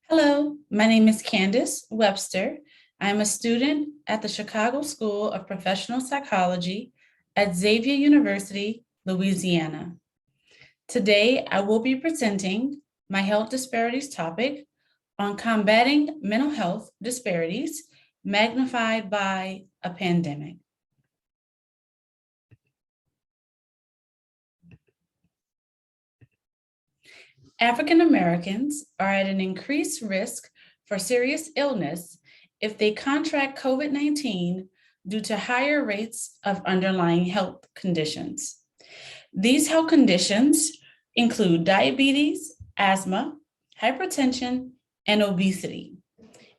Hello, my name is Kandice Webster. I am a student at the Chicago School of Professional Psychology at Xavier University, Louisiana. Today, I will be presenting my health disparities topic on combating mental health disparities magnified by a pandemic. African Americans are at an increased risk for serious illness if they contract COVID-19 due to higher rates of underlying health conditions. These health conditions include diabetes, asthma, hypertension, and obesity.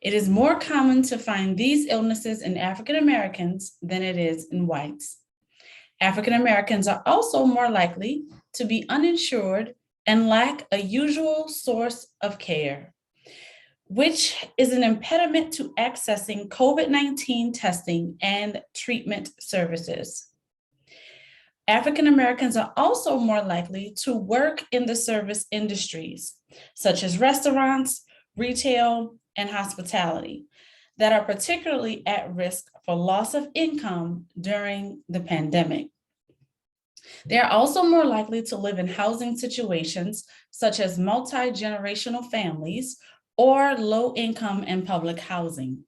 It is more common to find these illnesses in African Americans than it is in whites. African Americans are also more likely to be uninsured and lack a usual source of care, which is an impediment to accessing COVID-19 testing and treatment services. African Americans are also more likely to work in the service industries, such as restaurants, retail, and hospitality, that are particularly at risk for loss of income during the pandemic. They are also more likely to live in housing situations such as multi-generational families or low income and public housing.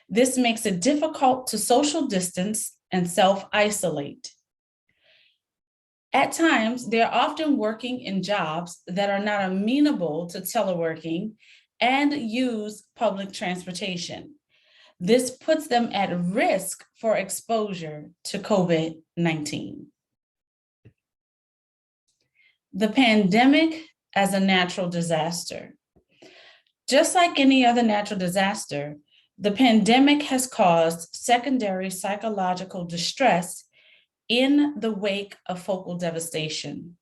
This makes it difficult to social distance and self-isolate. At times, they're often working in jobs that are not amenable to teleworking and use public transportation. This puts them at risk for exposure to COVID-19. The pandemic as a natural disaster. Just like any other natural disaster, the pandemic has caused secondary psychological distress in the wake of focal devastation.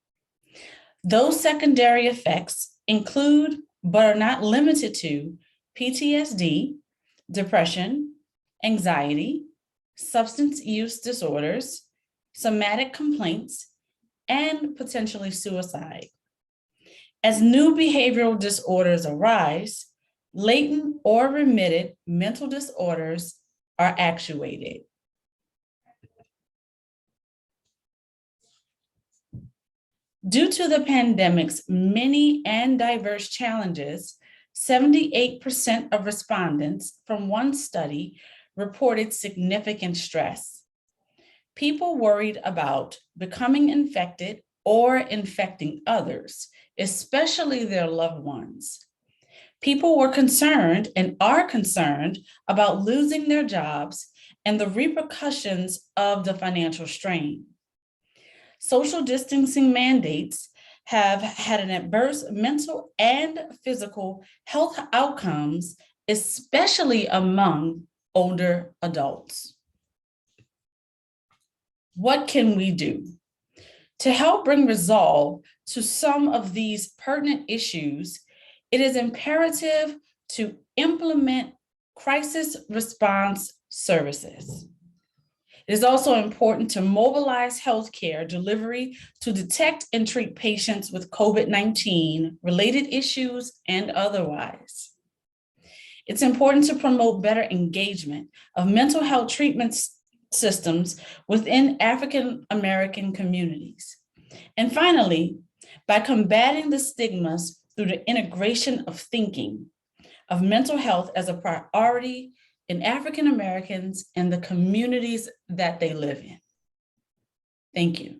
Those secondary effects include, but are not limited to, PTSD, depression, anxiety, substance use disorders, somatic complaints, and potentially suicide. As new behavioral disorders arise, latent or remitted mental disorders are actuated. Due to the pandemic's many and diverse challenges, 78% of respondents from one study reported significant stress. People worried about becoming infected or infecting others, especially their loved ones. People were concerned and are concerned about losing their jobs and the repercussions of the financial strain. Social distancing mandates have had an adverse mental and physical health outcomes, especially among older adults. What can we do? To help bring resolve to some of these pertinent issues, it is imperative to implement crisis response services. It is also important to mobilize healthcare delivery to detect and treat patients with COVID-19 related issues and otherwise. It's important to promote better engagement of mental health treatment systems within African American communities. And finally, by combating the stigmas through the integration of thinking of mental health as a priority in African Americans and the communities that they live in. Thank you.